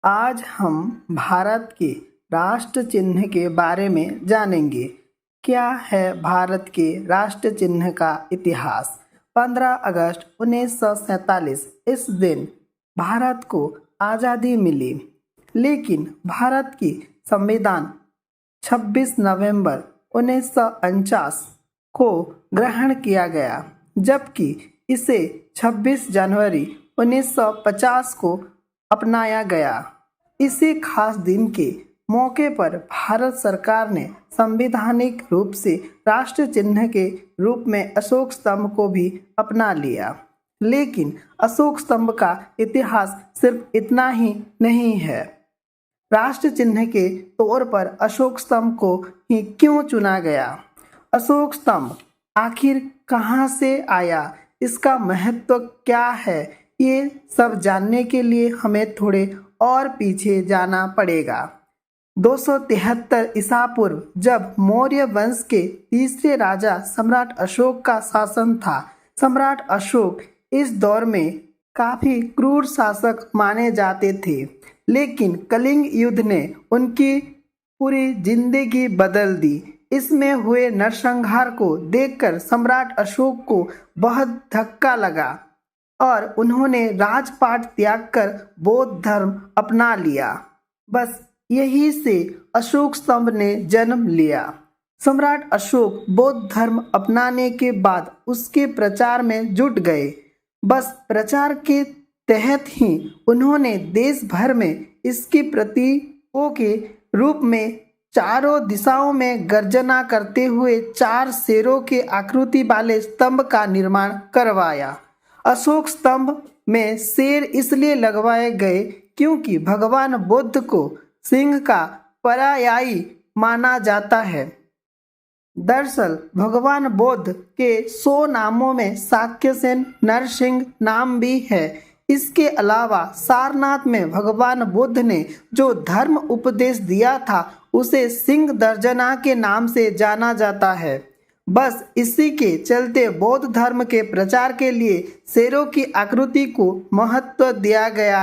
आज हम भारत के राष्ट्र चिन्ह के बारे में जानेंगे। क्या है भारत के राष्ट्र चिन्ह का इतिहास? 15 अगस्त 1947 इस दिन भारत को आज़ादी मिली, लेकिन भारत की संविधान 26 नवंबर 1949 को ग्रहण किया गया, जबकि इसे 26 जनवरी 1950 को अपनाया गया। इसी खास दिन के मौके पर भारत सरकार ने संवैधानिक रूप से राष्ट्र चिन्ह के रूप में अशोक स्तंभ को भी अपना लिया। लेकिन अशोक स्तंभ का इतिहास सिर्फ इतना ही नहीं है। राष्ट्र चिन्ह के तौर पर अशोक स्तंभ को ही क्यों चुना गया? अशोक स्तंभ आखिर कहाँ से आया? इसका महत्व क्या है? ये सब जानने के लिए हमें थोड़े और पीछे जाना पड़ेगा। 273 ईसा पूर्व, जब मौर्य वंश के तीसरे राजा सम्राट अशोक का शासन था। सम्राट अशोक इस दौर में काफी क्रूर शासक माने जाते थे, लेकिन कलिंग युद्ध ने उनकी पूरी जिंदगी बदल दी। इसमें हुए नरसंहार को देखकर सम्राट अशोक को बहुत धक्का लगा और उन्होंने राजपाट त्याग कर बौद्ध धर्म अपना लिया। बस यही से अशोक स्तंभ ने जन्म लिया। सम्राट अशोक बौद्ध धर्म अपनाने के बाद उसके प्रचार में जुट गए। बस प्रचार के तहत ही उन्होंने देश भर में इसके प्रतीकों के रूप में चारों दिशाओं में गर्जना करते हुए 4 शेरों के आकृति वाले स्तंभ का निर्माण करवाया। अशोक स्तंभ में शेर इसलिए लगवाए गए क्योंकि भगवान बुद्ध को सिंह का पर्यायी माना जाता है। दरअसल भगवान बुद्ध के 100 नामों में शाक्यसेन नरसिंह नाम भी है। इसके अलावा सारनाथ में भगवान बुद्ध ने जो धर्म उपदेश दिया था उसे सिंह दर्जना के नाम से जाना जाता है। बस इसी के चलते बौद्ध धर्म के प्रचार के लिए शेरों की आकृति को महत्व दिया गया।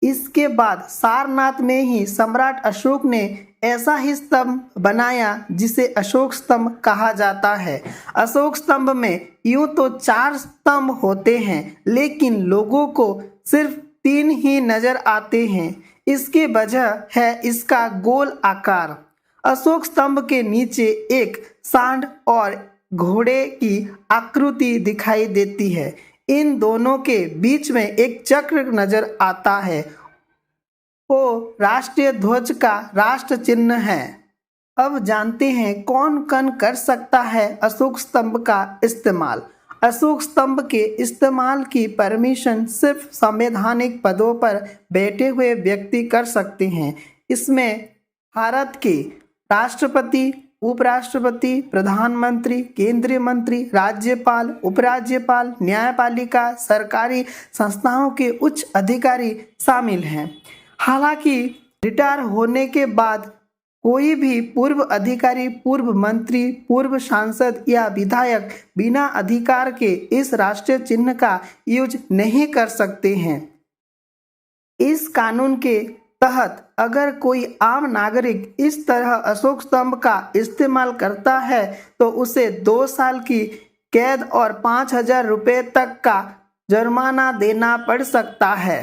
इसके बाद सारनाथ में ही सम्राट अशोक ने ऐसा ही स्तंभ बनाया जिसे अशोक स्तंभ कहा जाता है। अशोक स्तंभ में यूं तो 4 स्तंभ होते हैं, लेकिन लोगों को सिर्फ 3 ही नजर आते हैं। इसकी वजह है इसका गोल आकार। अशोक स्तंभ के नीचे एक सांड और घोड़े की आकृति दिखाई देती है। इन दोनों के बीच में एक चक्र नजर आता है। वो राष्ट्रीय ध्वज का राष्ट्र चिन्ह है। अब जानते हैं कौन कौन कर सकता है अशोक स्तंभ का इस्तेमाल। अशोक स्तंभ के इस्तेमाल की परमिशन सिर्फ संवैधानिक पदों पर बैठे हुए व्यक्ति कर सकते हैं। इसमें भारत के राष्ट्रपति, उपराष्ट्रपति, प्रधानमंत्री, केंद्रीय मंत्री, राज्यपाल, उपराज्यपाल, न्यायपालिका, सरकारी संस्थाओं के उच्च अधिकारी शामिल हैं। हालांकि रिटायर होने के बाद कोई भी पूर्व अधिकारी, पूर्व मंत्री, पूर्व सांसद या विधायक बिना अधिकार के इस राष्ट्रीय चिन्ह का यूज नहीं कर सकते हैं। इस कानून के तहत अगर कोई आम नागरिक इस तरह अशोक स्तंभ का इस्तेमाल करता है तो उसे 2 साल की कैद और 5,000 रुपये तक का जुर्माना देना पड़ सकता है।